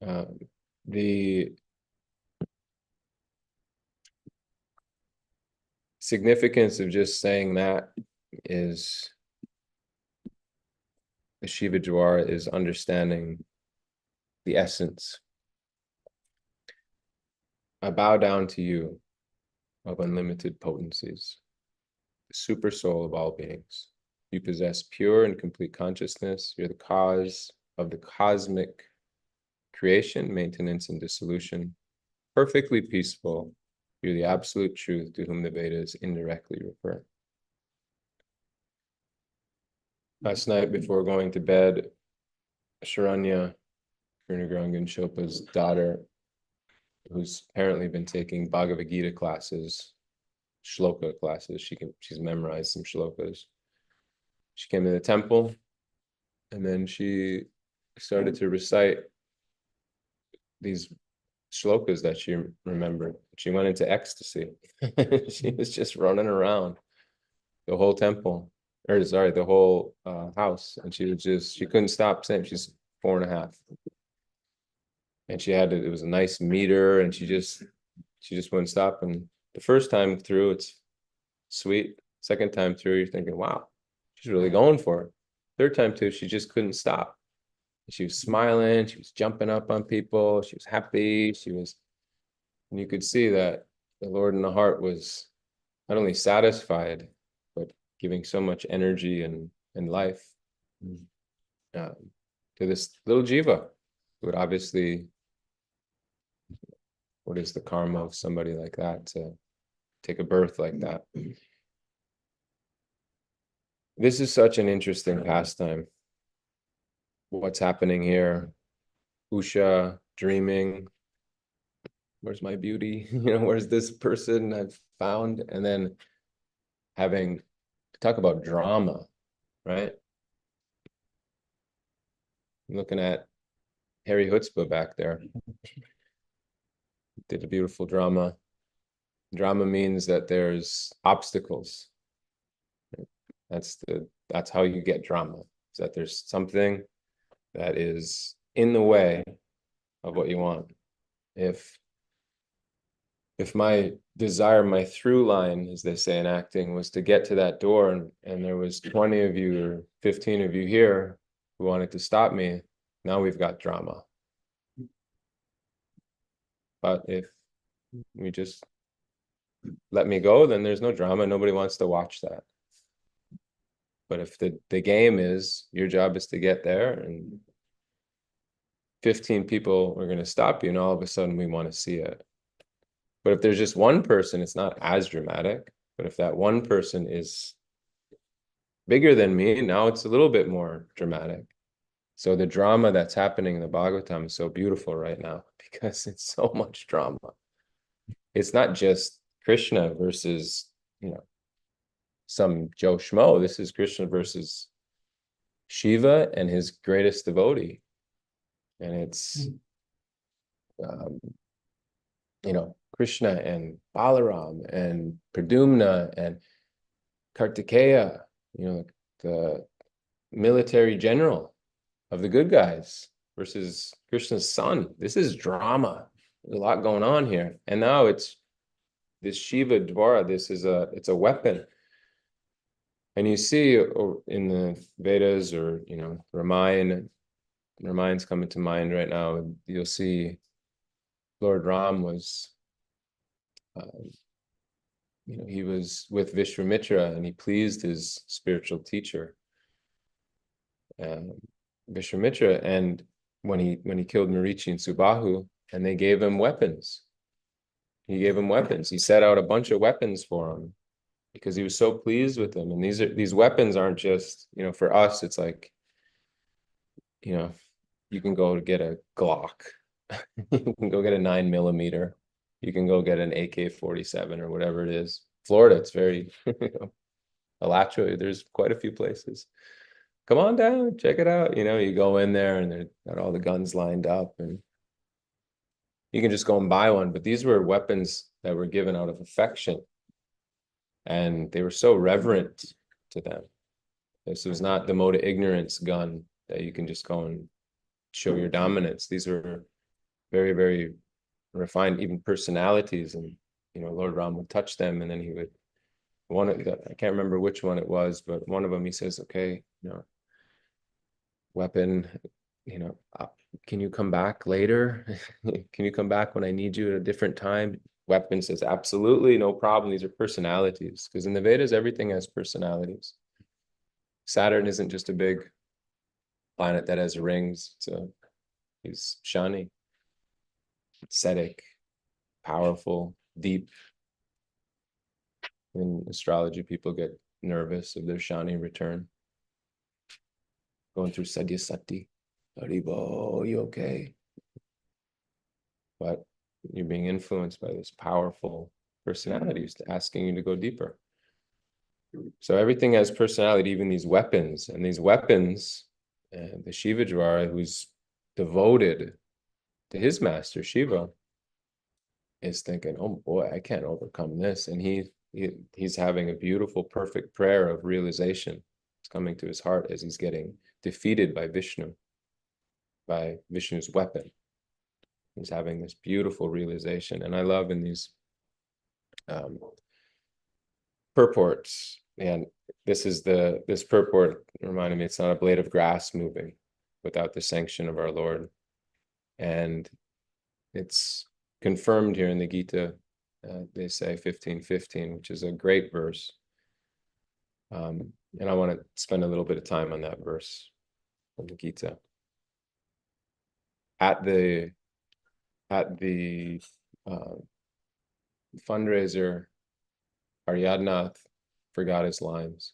The significance of just saying that is the Shiva Dwara is understanding the essence. I bow down to you of unlimited potencies, the super soul of all beings. You possess pure and complete consciousness. You're the cause of the cosmic creation, maintenance, and dissolution. Perfectly peaceful. You're the absolute truth to whom the Vedas indirectly refer. Last night before going to bed, Sharanya, Purnagranga Shopa's daughter, who's apparently been taking Bhagavad Gita classes, shloka classes. She's memorized some shlokas. She came to the temple, and then she started to recite these shlokas that she remembered. She went into ecstasy. She was just running around the whole temple, or sorry, the whole house, and she couldn't stop saying. She's 4.5, and it was a nice meter, and she just wouldn't stop. And the first time through, it's sweet. Second time through, you're thinking, wow, she's really going for it. Third time through, she just couldn't stop. She was smiling, she was jumping up on people, she was happy, and you could see that the Lord in the heart was not only satisfied, but giving so much energy and life to this little jiva, who would obviously, what is the karma of somebody like that to take a birth like that? This is such an interesting pastime. What's happening here? Usha dreaming. Where's my beauty? Where's this person I've found? And then having talk about drama, right? I'm looking at Harry Hutzpah back there. Did a beautiful drama. Drama means that there's obstacles. That's how you get drama. Is that there's something that is in the way of what you want. If my desire, my through line, as they say in acting, was to get to that door, and there was 20 of you or 15 of you here who wanted to stop me, now we've got drama. But if we just let me go, then there's no drama. Nobody wants to watch that. But if the game is, your job is to get there, and 15 people are going to stop you, and all of a sudden we want to see it. But if there's just one person, it's not as dramatic. But if that one person is bigger than me, now it's a little bit more dramatic. So the drama that's happening in the Bhagavatam is so beautiful right now because it's so much drama. It's not just Krishna versus, some Joe Schmo. This is Krishna versus Shiva and his greatest devotee. And it's, Krishna and Balaram and Pradyumna and Kartikeya, the military general of the good guys versus Krishna's son. This is drama. There's a lot going on here. And now it's this Shiva Dwara. It's a weapon. And you see in the Vedas or, Ramayan's coming to mind right now. You'll see Lord Ram was, he was with Vishwamitra and he pleased his spiritual teacher, Vishwamitra. And when he killed Marichi and Subahu, and they gave him weapons. He gave him weapons. He set out a bunch of weapons for him because he was so pleased with them. And these weapons aren't just, for us, it's like, you can go get a Glock. You can go get a 9mm. You can go get an AK-47 or whatever it is. Florida, it's very, Alachua, there's quite a few places. Come on down, check it out. You go in there and they've got all the guns lined up and you can just go and buy one. But these were weapons that were given out of affection. And they were so reverent to them. This was not the mode of ignorance gun that you can just go and show your dominance. These were very, very refined, even personalities. And, Lord Ram would touch them, and then he would, I can't remember which one it was, but one of them, he says, okay, weapon, can you come back later? Can you come back when I need you at a different time? Weapon says, absolutely, no problem. These are personalities. Because in the Vedas, everything has personalities. Saturn isn't just a big planet that has rings. He's Shani, ascetic, powerful, deep. In astrology, people get nervous of their Shani return. Going through Sadyasati. Haribo, you okay? But you're being influenced by this powerful personalities asking you to go deeper. So everything has personality, even these weapons. And these weapons, the Shivajvara, who's devoted to his master, Shiva, is thinking, oh boy, I can't overcome this. And he's having a beautiful, perfect prayer of realization. It's coming to his heart as he's getting defeated by Vishnu, by Vishnu's weapon. He's having this beautiful realization. And I love in these purports, and this purport reminded me, it's not a blade of grass moving without the sanction of our Lord. And it's confirmed here in the Gita. They say 15:15, which is a great verse. And I want to spend a little bit of time on that verse of the Gita. At the fundraiser, Aryadnath forgot his lines.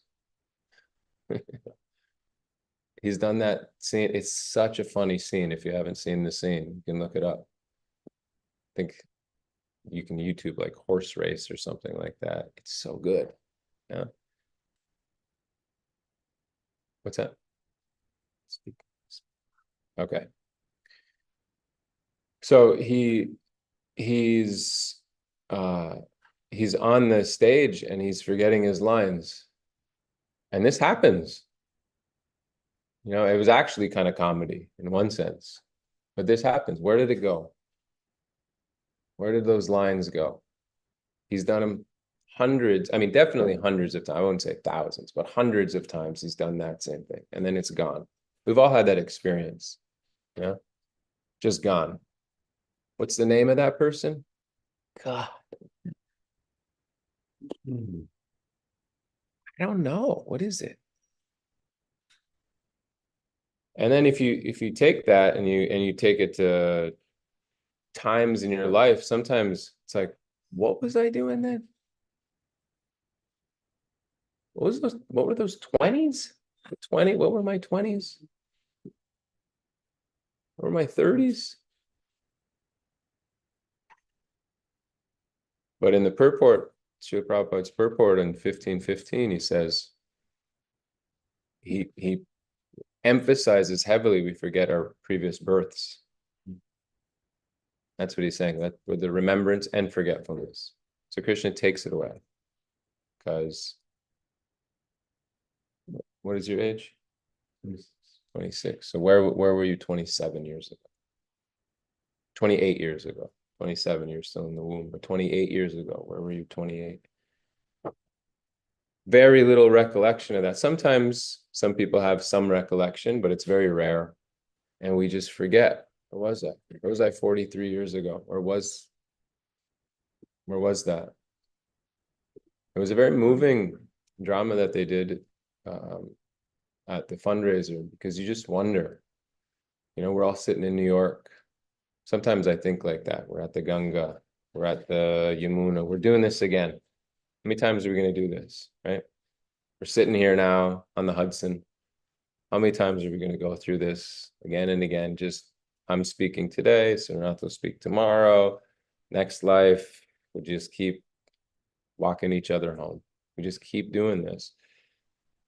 He's done that scene. It's such a funny scene. If you haven't seen the scene, you can look it up. I think you can YouTube like horse race or something like that. It's so good. Yeah. What's that? Okay. So he's on the stage and he's forgetting his lines. And this happens. It was actually kind of comedy in one sense. But this happens. Where did it go? Where did those lines go? He's done them hundreds, I mean, definitely hundreds of times. I wouldn't say thousands, but hundreds of times he's done that same thing. And then it's gone. We've all had that experience. Yeah. Just gone. What's the name of that person? God. I don't know. What is it? And then if you take that and you take it to times in your life, sometimes it's like, what was I doing then? What were those 20s? What were my 20s? What were my 30s? But in the purport, Srila Prabhupada's purport in 15:15, he says, he emphasizes heavily we forget our previous births. That's what he's saying, that with the remembrance and forgetfulness. So Krishna takes it away. Because what is your age? 26. So where were you 27 years ago? 28 years ago. 27, you're still in the womb. But 28 years ago, where were you 28? Very little recollection of that. Sometimes some people have some recollection, but it's very rare. And we just forget. Where was that? Where was I 43 years ago? Where was that? It was a very moving drama that they did at the fundraiser, because you just wonder, we're all sitting in New York. Sometimes I think like that. We're at the Ganga, we're at the Yamuna, we're doing this again. How many times are we going to do this, right? We're sitting here now on the Hudson. How many times are we going to go through this again and again? Just, I'm speaking today, Sunarath will speak tomorrow. Next life, we'll just keep walking each other home. We just keep doing this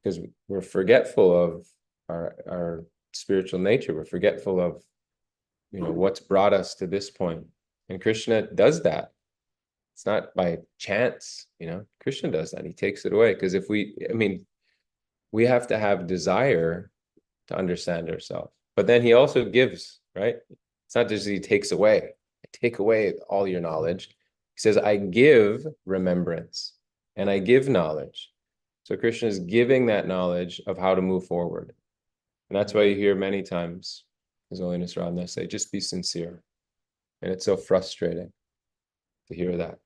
because we're forgetful of our spiritual nature. We're forgetful of, what's brought us to this point. And Krishna does that. It's not by chance, Krishna does that. He takes it away. Because we have to have desire to understand ourselves. But then he also gives, right? It's not just he takes away. I take away all your knowledge. He says, I give remembrance and I give knowledge. So Krishna is giving that knowledge of how to move forward. And that's why you hear many times His Holiness Radha say, just be sincere. And it's so frustrating to hear that.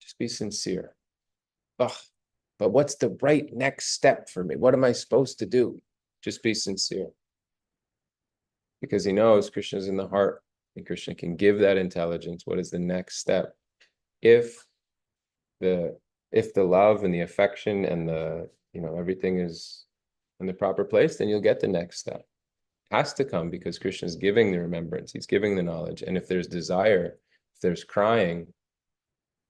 Just be sincere. Ugh, but what's the right next step for me? What am I supposed to do? Just be sincere. Because he knows Krishna's in the heart and Krishna can give that intelligence. What is the next step? If the love and the affection and the, everything is in the proper place, then you'll get the next step. It has to come because Krishna is giving the remembrance. He's giving the knowledge. And if there's desire, if there's crying,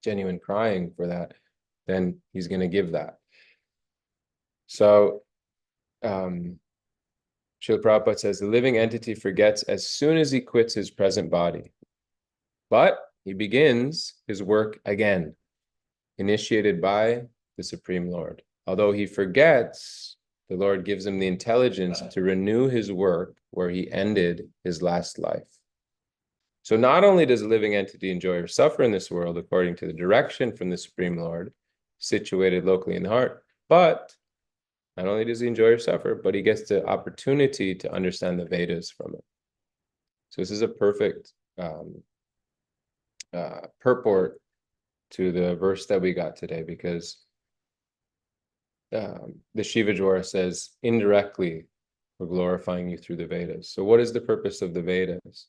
genuine crying for that, then he's going to give that. So, Srila Prabhupada says, the living entity forgets as soon as he quits his present body, but he begins his work again, initiated by the Supreme Lord. Although he forgets, the Lord gives him the intelligence to renew his work where he ended his last life. So not only does a living entity enjoy or suffer in this world according to the direction from the Supreme Lord, situated locally in the heart, but not only does he enjoy or suffer, but he gets the opportunity to understand the Vedas from it. So this is a perfect purport to the verse that we got today, because the Shiva Jwara says, indirectly, we're glorifying you through the Vedas. So what is the purpose of the Vedas?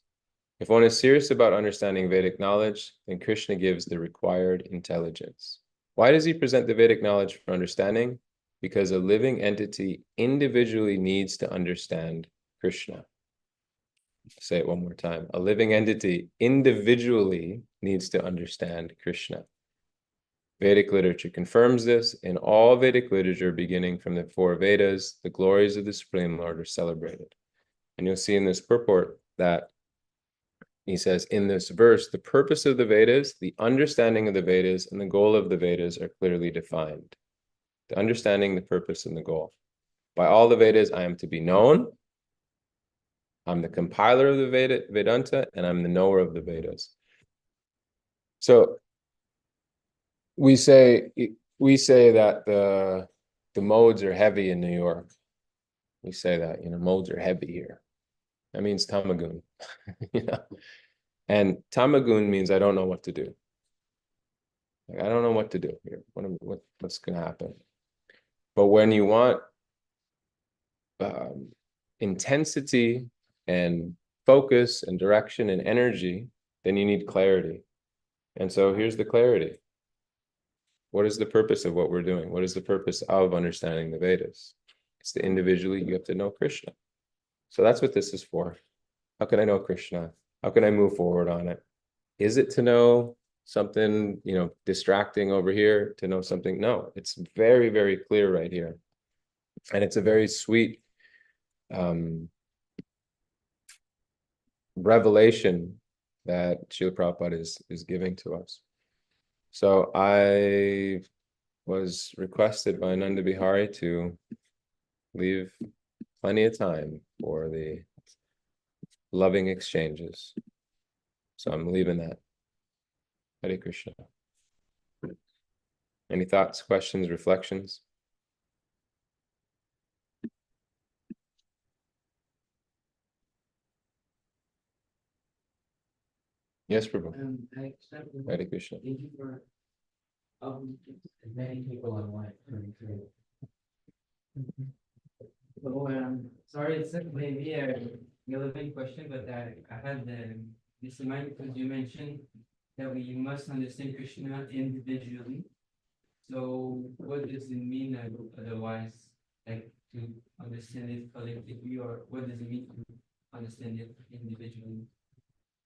If one is serious about understanding Vedic knowledge, then Krishna gives the required intelligence. Why does he present the Vedic knowledge for understanding? Because a living entity individually needs to understand Krishna. Say it one more time. A living entity individually needs to understand Krishna. Vedic literature confirms this. In all Vedic literature, beginning from the 4 Vedas, the glories of the Supreme Lord are celebrated. And you'll see in this purport that he says, in this verse, the purpose of the Vedas, the understanding of the Vedas, and the goal of the Vedas are clearly defined. The understanding, the purpose, and the goal. By all the Vedas, I am to be known. I'm the compiler of the Vedanta, and I'm the knower of the Vedas. So we say that the modes are heavy in New York. We say that, modes are heavy here. That means tamagun. And tamagun means I don't know what to do. Like, I don't know what to do here. What's going to happen? But when you want intensity and focus and direction and energy, then you need clarity. And so here's the clarity. What is the purpose of what we're doing? What is the purpose of understanding the Vedas? It's to individually, you have to know Krishna. So that's what this is for. How can I know Krishna? How can I move forward on it? Is it to know something, distracting over here, to know something? No, it's very, very clear right here. And it's a very sweet revelation that Srila Prabhupada is giving to us. So I was requested by Nanda Bihari to leave plenty of time for the loving exchanges. So I'm leaving that. Hare Krishna. Any thoughts, questions, reflections? Yes, Prabhu. Hare Krishna. Thank you for many people online coming through. So, sorry, it's maybe a relevant question, but I had this in mind because you mentioned that we must understand Krishna individually. So, what does it mean otherwise, like to understand it collectively, or what does it mean to understand it individually?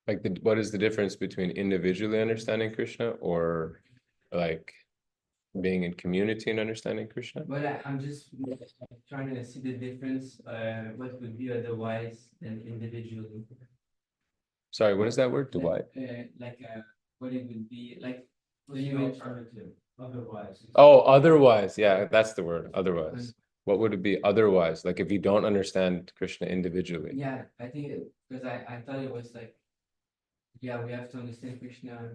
Like what is the difference between individually understanding Krishna or like being in community and understanding Krishna? But I'm just trying to see the difference. What would be otherwise than individually? Sorry, what is that word? What it would be like. Alternative. Otherwise. Oh, otherwise. Yeah, that's the word. Otherwise. What would it be otherwise? Like if you don't understand Krishna individually? Yeah, I think because I thought it was like Yeah, we have to understand Krishna.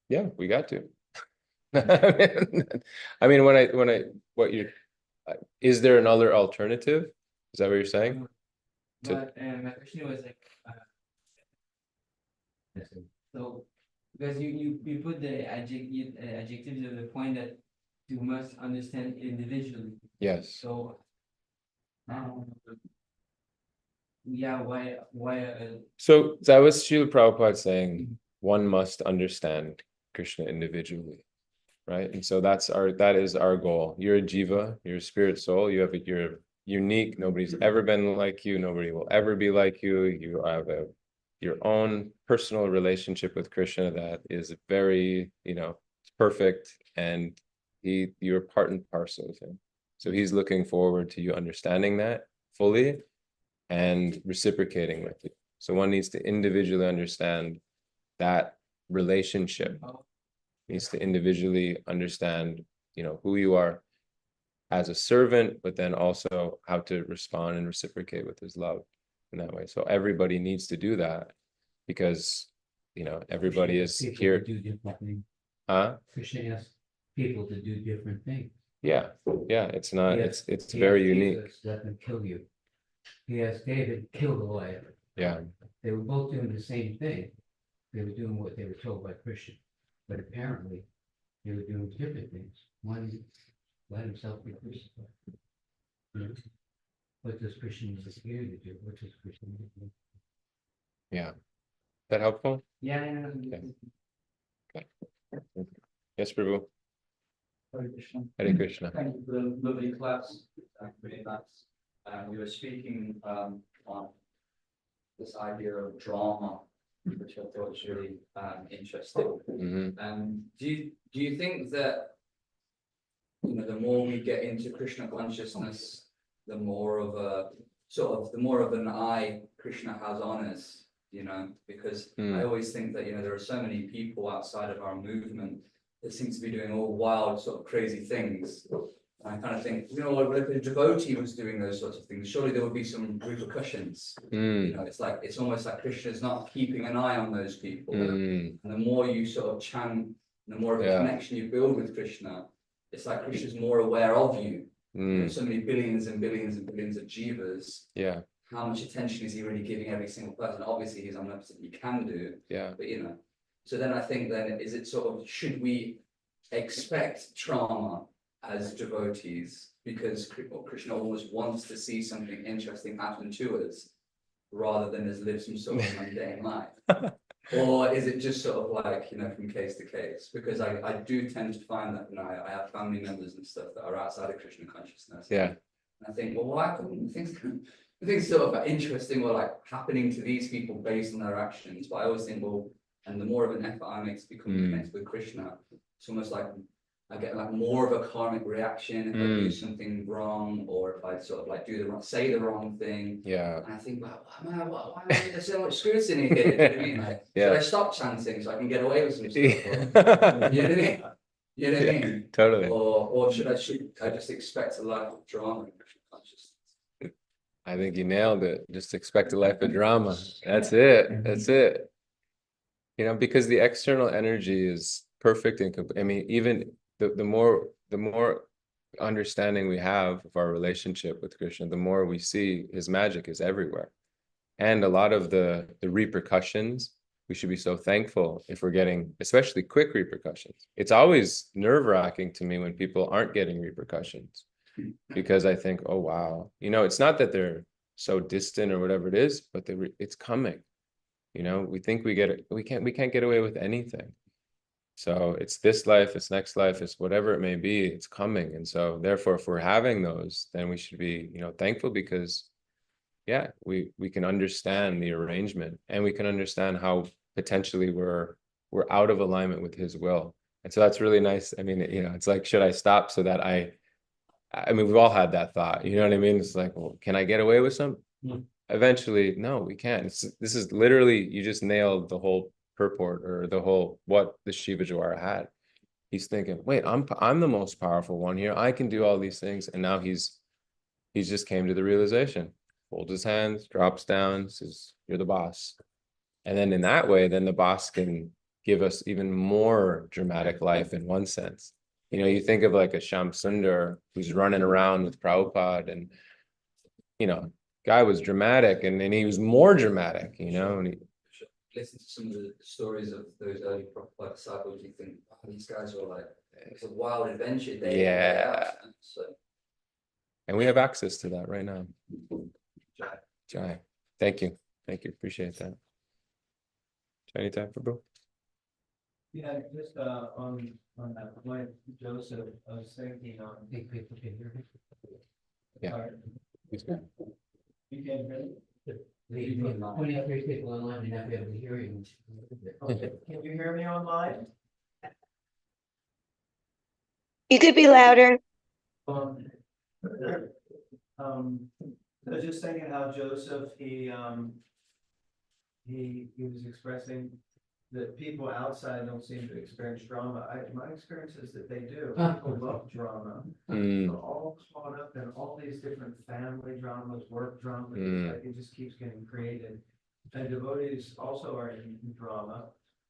Yeah, we got to. I mean, what you, is there another alternative? Is that what you're saying? But my question was like, so because you put the adjectives of the point that you must understand individually. Yes. So, yeah, why? So that was Srila Prabhupada saying one must understand Krishna individually, right? And so that is our goal. You're a jiva, you're a spirit soul, you're unique. Nobody's ever been like you, nobody will ever be like you. You have your own personal relationship with Krishna that is very, perfect, and you're part and parcel of him. So he's looking forward to you understanding that fully and reciprocating with you. So one needs to individually understand that relationship, needs to individually understand, who you are as a servant, but then also how to respond and reciprocate with his love in that way. So everybody needs to do that because, everybody is here. Do different things. Krishna asks people to do different things. Yeah. It's not, Yes, it's he very asked unique. Jesus, let them kill you. He asked David, kill Goliath. Yeah. They were both doing the same thing. They were doing what they were told by Krishna, but apparently they were doing different things. One let himself be crucified. What does Krishna here to do? What does Krishna do? Yeah. That helpful? Yeah. Yes, Prabhu. Hare Krishna. Hare Krishna. Thank you for the lovely class. Very nice. We were speaking on this idea of drama, which I thought was really interesting. Mhm. Do you think that the more we get into Krishna consciousness, the more of an eye Krishna has on us, because I always think that there are so many people outside of our movement that seem to be doing all wild sort of crazy things. And I kind of think, if a devotee was doing those sorts of things, surely there would be some repercussions. It's almost like Krishna's not keeping an eye on those people. And the more you sort of chant, the more of a connection you build with Krishna, it's like Krishna's more aware of you. So many billions and billions and billions of jivas. Yeah. How much attention is he really giving every single person? Obviously, he's omnipotent, he can do. Yeah. But so then I think is it should we expect trauma as devotees because Krishna almost wants to see something interesting happen to us rather than us live some sort of mundane life? Or is it just sort of like, from case to case? Because I do tend to find that, I have family members and stuff that are outside of Krishna consciousness. Yeah. And I think, well, why couldn't things sort of interesting or like happening to these people based on their actions? But I always think, well, and the more of an effort I make to become connected with Krishna, it's almost like I get like more of a karmic reaction if I do something wrong, or if I sort of like say the wrong thing. Yeah. And I think, well, why am I under so much scrutiny here? Do you know what I mean? Like, should I stop chanting so I can get away with some stuff? Or, you know what I mean? You know what I mean? Totally. Or should I just expect a life of drama and consciousness? I think you nailed it. Just expect a life of drama. That's it. That's it. Because the external energy is perfect and I mean, even the more understanding we have of our relationship with Krishna, the more we see his magic is everywhere. And a lot of the repercussions, we should be so thankful if we're getting, especially quick repercussions. It's always nerve-wracking to me when people aren't getting repercussions, because I think, oh wow, it's not that they're so distant or whatever it is, but it's coming. We think we can't get away with anything. So it's this life, it's next life, it's whatever it may be, it's coming. And so therefore, if we're having those, then we should be, thankful, because we can understand the arrangement, and we can understand how potentially we're out of alignment with his will. And so that's really nice. I mean, it's like, should I stop so that I mean, we've all had that thought, you know what I mean? It's like, well, can I get away with some? Eventually, no, we can't. This is literally, you just nailed the whole purport, or the whole, what the Shiva Jwara had. He's thinking, wait, I'm the most powerful one here. I can do all these things. And now he's just came to the realization, folds his hands, drops down, says, you're the boss. And then in that way, then the boss can give us even more dramatic life in one sense. You know, you think of like a Sham Sundar who's running around with Prabhupada, and, you know, guy was dramatic, and then he was more dramatic, you know, and he, Listen to some of the stories of those early Prabhupada disciples, you think, oh, these guys were like, it's a wild adventure day in, day out. Yeah. So, and we have access to that right now. Jai. Jai. Thank you. Thank you. Appreciate that. Any time for Boo? Yeah, just on that point, Joseph, I was thinking on. Think people can hear me? Yeah. Sorry, He's good. you can't hear me? The 23 people online may not be able to hear you. Okay, can you hear me online? You could be louder. Um, I was just thinking how Joseph, he was expressing that people outside don't seem to experience drama. My experience is that they do. People love drama. Mm. They're all caught up in all these different family dramas, work dramas. Mm. It's like it just keeps getting created. And devotees also are in drama.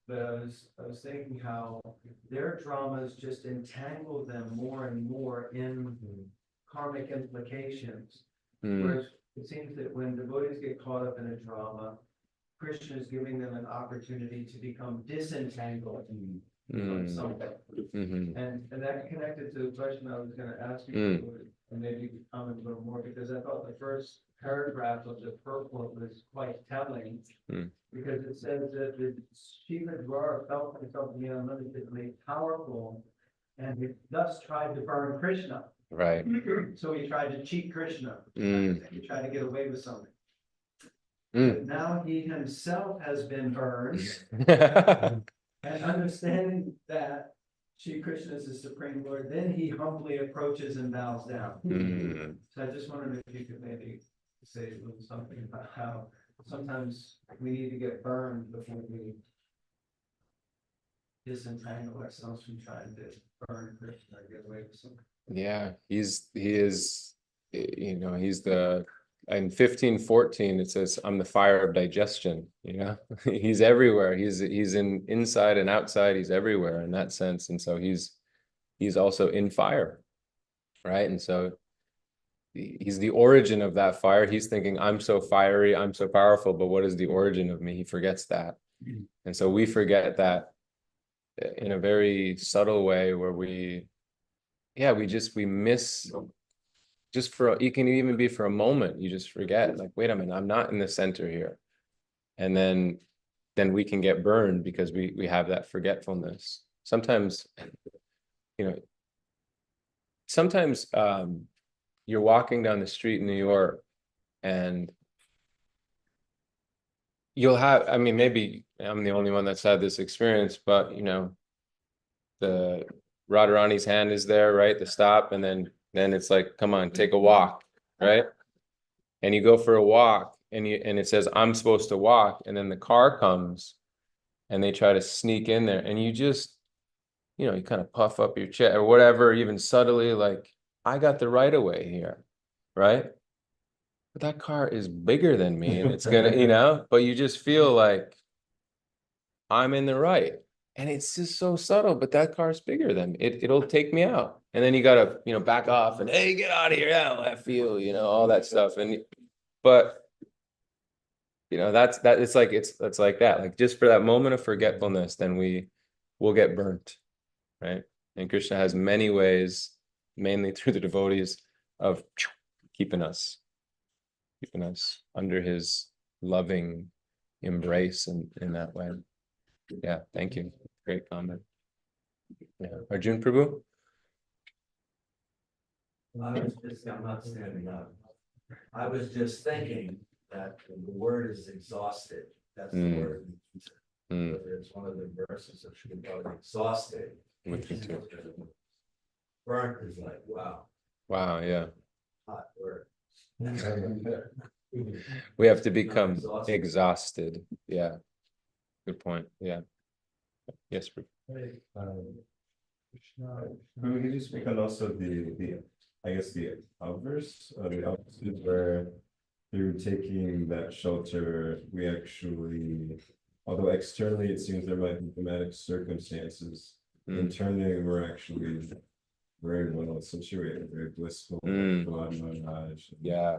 But I was thinking how their dramas just entangle them more and more in karmic implications. Mm. Whereas it seems that when devotees get caught up in a drama, Krishna is giving them an opportunity to become disentangled from something. Mm-hmm. And that connected to the question I was gonna ask you, and maybe you could comment a little more, because I thought the first paragraph of the purport was quite telling. Because it says that the Shiva Dwara felt himself to be unlimitedly powerful, and he thus tried to burn Krishna. Right. So he tried to cheat Krishna. He tried to get away with something. But now he himself has been burned, and understanding that Shri Krishna is the Supreme Lord, then he humbly approaches and bows down. So I just wondered if you could maybe say a little something about how sometimes we need to get burned before we disentangle ourselves from trying to burn Krishna or get away with something. Yeah, he is, you know, he's the, in 1514, it says, I'm the fire of digestion, you know, he's everywhere. He's in inside and outside. He's everywhere in that sense. And so he's also in fire, right? And so he's the origin of that fire. He's thinking, I'm so fiery, I'm so powerful, but what is the origin of me? He forgets that. And so we forget that in a very subtle way, where we miss, just for, it can even be for a moment, you just forget, like, wait a minute, I'm not in the center here. And then we can get burned because we have that forgetfulness. Sometimes, you know, sometimes you're walking down the street in New York, and you'll have, I mean, maybe I'm the only one that's had this experience, but, you know, the Radharani's hand is there, right? The stop, and then it's like, come on, take a walk, right? And you go for a walk, and it says, I'm supposed to walk, and then the car comes, and they try to sneak in there, and you just, you know, you kind of puff up your chest or whatever, even subtly, like, I got the right of way here, right? But that car is bigger than me, and it's gonna, you know, but you just feel like I'm in the right. And it's just so subtle, but that car's bigger than me. It'll take me out. And then you gotta, you know, back off and, hey, get out of here. Yeah, I feel, you know, all that stuff. And but you know, that's like that. Like, just for that moment of forgetfulness, then will get burnt, right? And Krishna has many ways, mainly through the devotees, of keeping us under his loving embrace in that way. Yeah, thank you. Great comment. Yeah, Arjun Prabhu? I'm not standing up. I was just thinking that the word is exhausted. That's the word. It's one of the verses of Giridhari, exhausted. Burnt is like, wow. Wow, yeah. Hot word. We have to become exhausted. Yeah. Good point. Yeah. Yes, Prabhu. Could you just speak on also the I guess the obverse, the opposite, where through taking that shelter, we actually although externally it seems there might be dramatic circumstances, internally we're actually very well situated, very blissful, God knowledge. Yeah.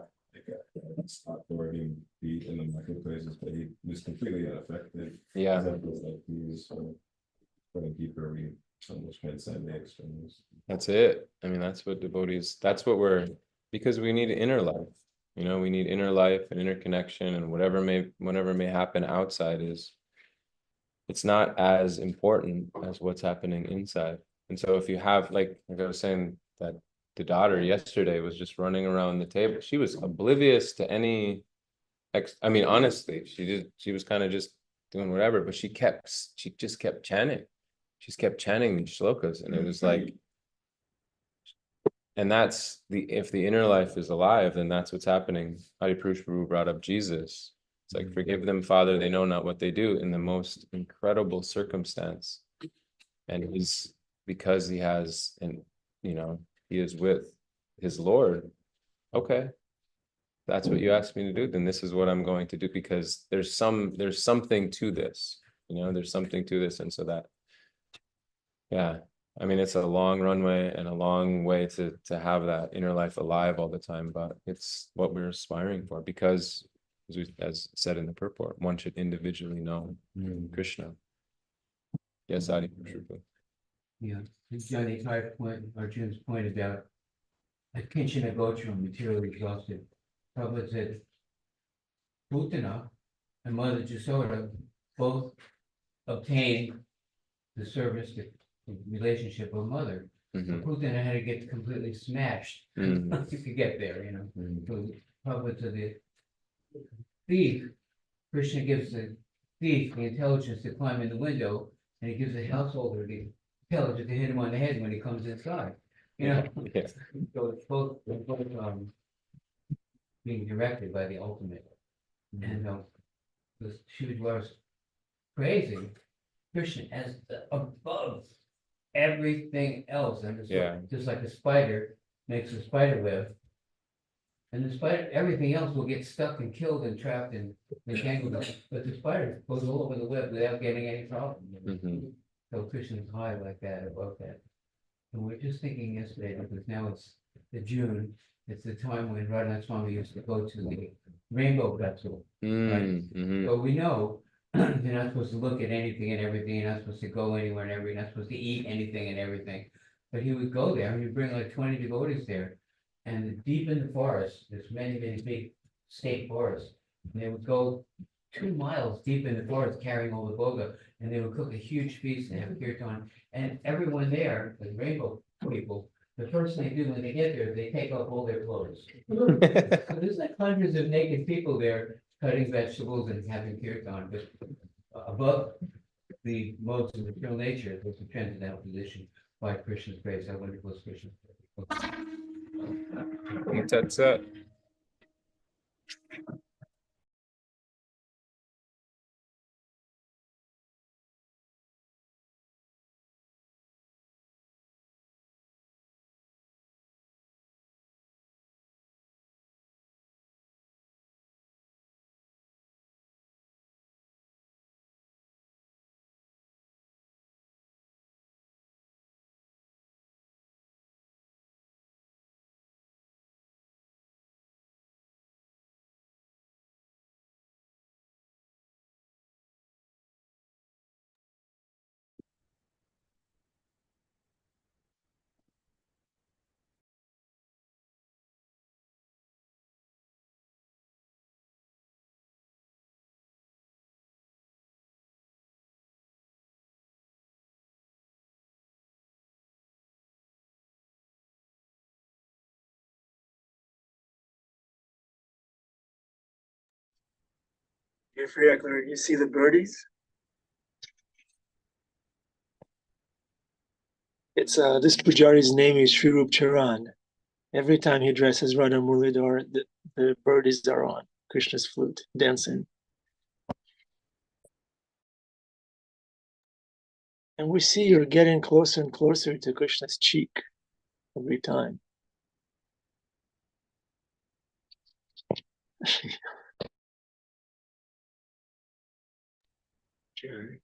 Stopped or being beat in the marketplaces, but he was completely unaffected. Yeah. Examples like these, going deeper, we almost transcend the externals. That's it. I mean, that's what devotees, that's what because we need inner life. You know, we need inner life and inner connection, and whatever may happen outside it's not as important as what's happening inside. And so if you have, like I was saying, that the daughter yesterday was just running around the table. She was oblivious to any I mean, honestly, she was kind of just doing whatever, but she just kept chanting. She just kept chanting these shlokas, and it was like, and that's if the inner life is alive, then that's what's happening. Hari Purush Prabhu brought up Jesus. It's like, forgive them, Father, they know not what they do, in the most incredible circumstance. And he's, because he has, and you know, he is with his Lord. Okay, that's what you asked me to do, then this is what I'm going to do, because there's something to this, you know, there's something to this. And so that, yeah, I mean, it's a long runway and a long way to have that inner life alive all the time, but it's what we're aspiring for, because as said in the purport, one should individually know Krishna. Yes, Adi. Yeah, Johnny's high point, Arjun's point about a kinshana gochram, materially exhausted. Prabhupada said, Putana and Mother Jasoda both obtained the service, the relationship of mother. Putana had to get completely smashed to get there, you know. So Prabhupada to the thief, Krishna gives the thief the intelligence to climb in the window, and he gives the householder the intelligence to hit him on the head when he comes inside. You know, so it's both being directed by the ultimate. And she was praising Krishna as above everything else. And it's just like a spider makes a spider web. And the spider, everything else will get stuck and killed and trapped and entangled. But the spider goes all over the web without getting any problem. So Krishna's high like that, above that. And we're just thinking yesterday, because now it's the June, it's the time when Radha Swami used to go to the Rainbow Festival. Right? So we know you're not supposed to look at anything and everything, you're not supposed to go anywhere and everything, you're not supposed to eat anything and everything. But he would go there and he'd bring like 20 devotees there. And deep in the forest, there's many big state forests. And they would go 2 miles deep in the forest carrying all the boga, and they would cook a huge feast and have kirtan. And everyone there, the rainbow people, the first thing they do when they get there, they take off all their clothes. So there's like hundreds of naked people there cutting vegetables and having kirtan, but above the modes of material nature was the transcendental position by Krishna's grace. How wonderful is Krishna's grace. That's it. You see the birdies? It's this pujari's name is Sri Rup Charan. Every time he dresses Radha Muralidhar, the birdies are on Krishna's flute, dancing. And we see you're getting closer and closer to Krishna's cheek every time. Jerry.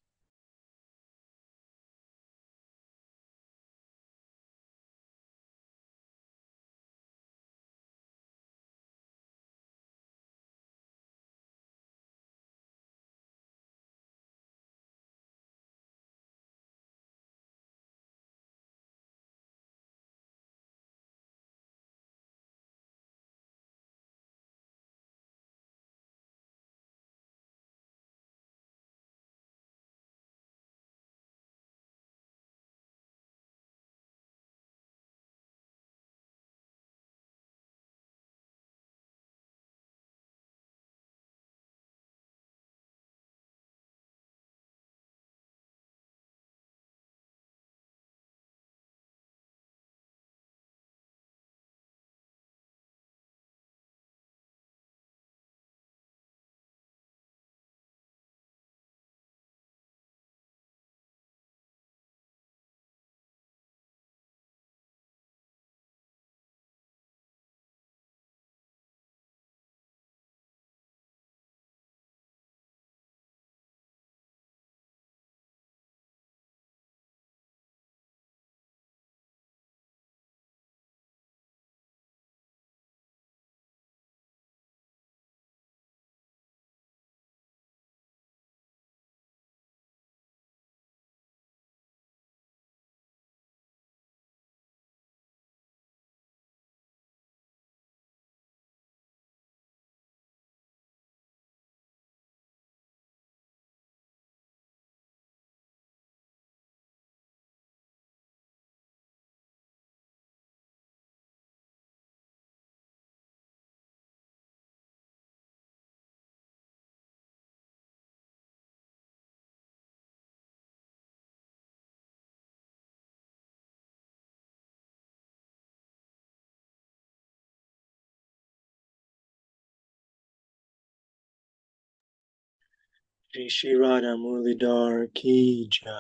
Shri Radha Murlidhar Ki Jai.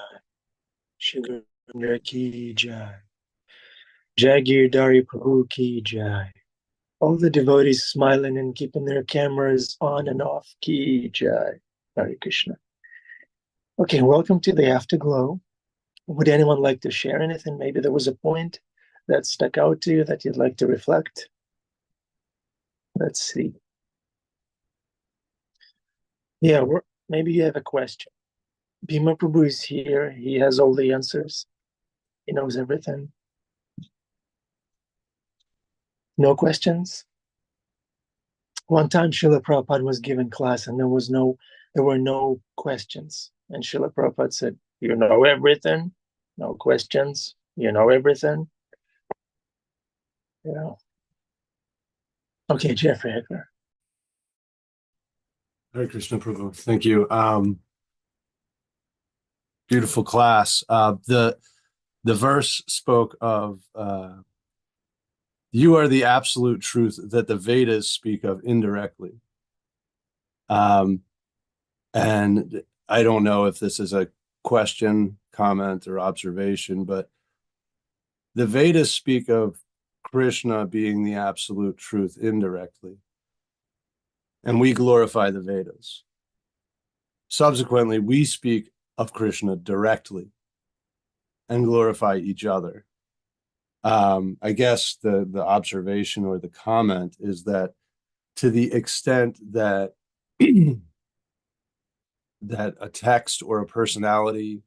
Shri Giridhari Ki Jai. Jai Giridhari Prabhu Ki Jai. All the devotees smiling and keeping their cameras on and off. Ki Jai. Hare Krishna. Okay, welcome to the Afterglow. Would anyone like to share anything? Maybe there was a point that stuck out to you that you'd like to reflect. Let's see. Yeah, maybe you have a question. Bhima Prabhu is here. He has all the answers. He knows everything. No questions? One time Srila Prabhupada was given class and there were no questions. And Srila Prabhupada said, you know everything? No questions? You know everything? Yeah. Okay, Jeffrey Hecker. Hare Krishna Prabhu. Thank you. Beautiful class. The verse spoke of you are the absolute truth that the Vedas speak of indirectly. And I don't know if this is a question, comment, or observation, but the Vedas speak of Krishna being the absolute truth indirectly. And we glorify the Vedas. Subsequently, we speak of Krishna directly and glorify each other. I guess the observation or the comment is that to the extent that that a text or a personality,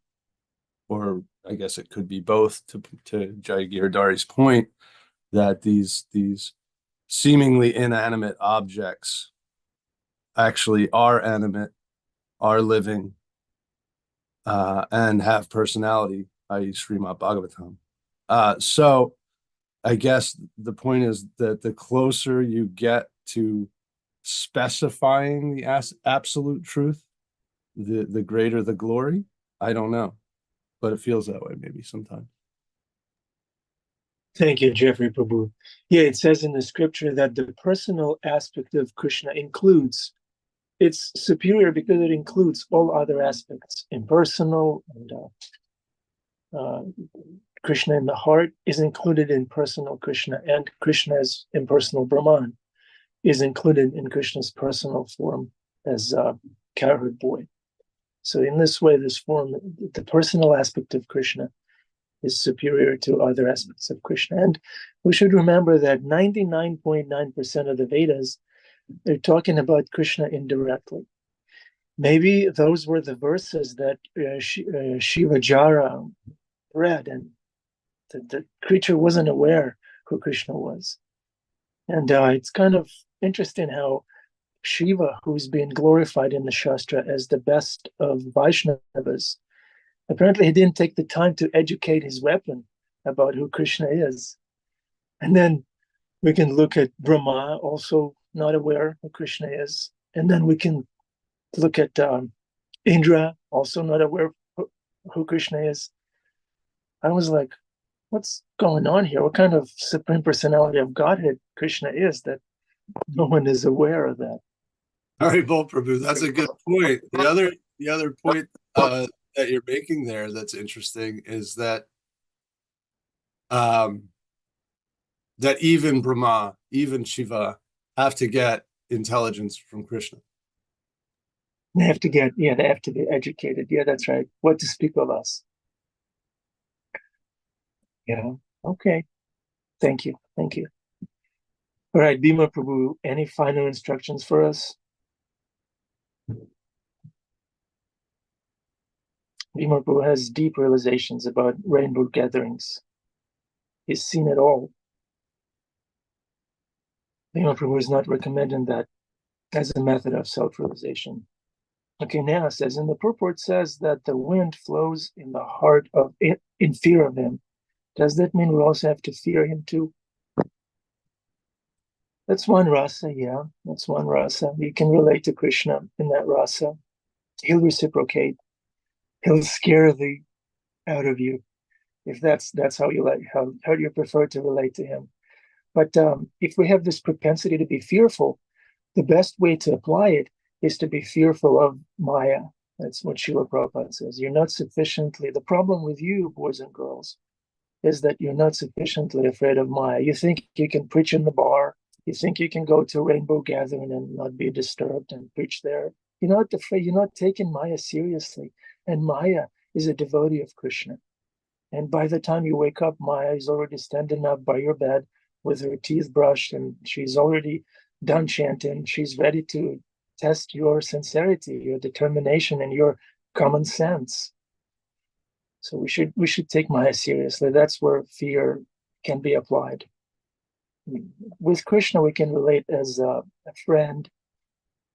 or I guess it could be both, to Jai Giridhari's point, that these seemingly inanimate objects actually are animate, are living, and have personality, i.e. Srimad Bhagavatam. So I guess the point is that the closer you get to specifying the absolute truth, the greater the glory. I don't know, but it feels that way maybe sometimes. Thank you, Jeffrey Prabhu. Yeah, it says in the scripture that the personal aspect of Krishna it's superior because it includes all other aspects. Impersonal and Krishna in the heart is included in personal Krishna, and Krishna as impersonal Brahman is included in Krishna's personal form as cowherd boy. So in this way, this form, the personal aspect of Krishna is superior to other aspects of Krishna. And we should remember that 99.9% of the Vedas, they're talking about Krishna indirectly. Maybe those were the verses that Shiva Jara read, and the creature wasn't aware who Krishna was. And it's kind of interesting how Shiva, who's been glorified in the Shastra as the best of Vaishnavas, apparently he didn't take the time to educate his weapon about who Krishna is. And then we can look at Brahma, also not aware who Krishna is. And then we can look at Indra, also not aware who Krishna is. I was like, what's going on here? What kind of supreme personality of Godhead Krishna is that no one is aware of that? All right, Prabhu, that's a good point. The other point that you're making there that's interesting is that that even Brahma, even Shiva have to get intelligence from Krishna. They have to be educated. Yeah, that's right. What to speak of us? Okay. Thank you. All right, Bhima Prabhu, any final instructions for us? Bhima Prabhu has deep realizations about rainbow gatherings. He's seen it all. Bhima Prabhu is not recommending that as a method of self-realization. Okay, Nana says, and the purport says that the wind flows in the heart of it in fear of him. Does that mean we also have to fear him too? That's one rasa, yeah. That's one rasa. You can relate to Krishna in that rasa. He'll reciprocate. He'll scare the out of you. If that's how you like, how do you prefer to relate to him? But if we have this propensity to be fearful, the best way to apply it is to be fearful of Maya. That's what Srila Prabhupada says. You're not sufficiently, the problem with you, boys and girls, is that you're not sufficiently afraid of Maya. You think you can preach in the bar. You think you can go to a rainbow gathering and not be disturbed and preach there. You're not afraid, you're not taking Maya seriously. And Maya is a devotee of Krishna. And by the time you wake up, Maya is already standing up by your bed with her teeth brushed, and she's already done chanting. She's ready to test your sincerity, your determination, and your common sense. So we should take Maya seriously. That's where fear can be applied. With Krishna, we can relate as a friend,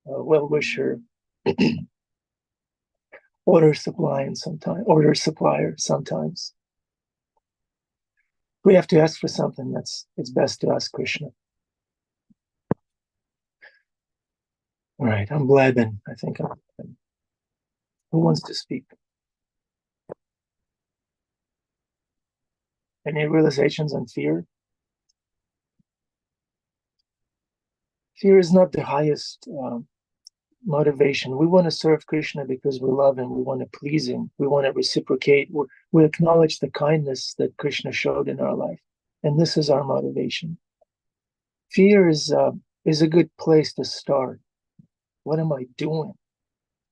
a well-wisher, order supplier sometimes. We have to ask for something. It's best to ask Krishna. All right, I'm blabbing. I think I'm blabbing. Who wants to speak? Any realizations on fear? Fear is not the highest motivation. We want to serve Krishna because we love him. We want to please him. We want to reciprocate. We acknowledge the kindness that Krishna showed in our life. And this is our motivation. Fear is a good place to start. What am I doing?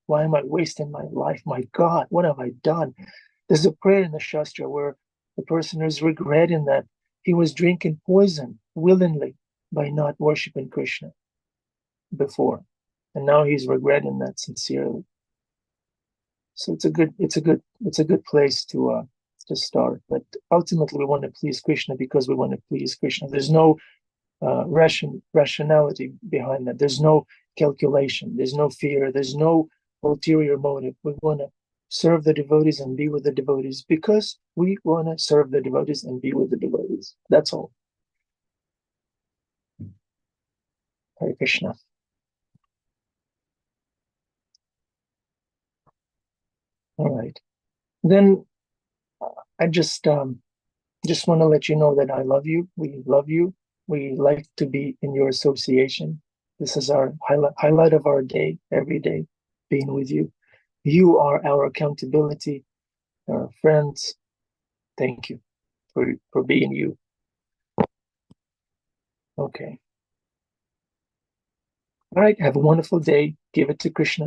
Why am I wasting my life? My God, what have I done? There's a prayer in the Shastra where the person is regretting that he was drinking poison willingly by not worshiping Krishna before. And now he's regretting that sincerely. So it's a good place to start. But ultimately, we want to please Krishna because we want to please Krishna. There's no rationality behind that. There's no calculation. There's no fear. There's no ulterior motive. We want to serve the devotees and be with the devotees because we want to serve the devotees and be with the devotees. That's all. Hare Krishna. All right. Then I just want to let you know that I love you. We love you. We like to be in your association. This is our highlight of our day, every day, being with you. You are our accountability, our friends. Thank you for being you. Okay. All right. Have a wonderful day. Give it to Krishna.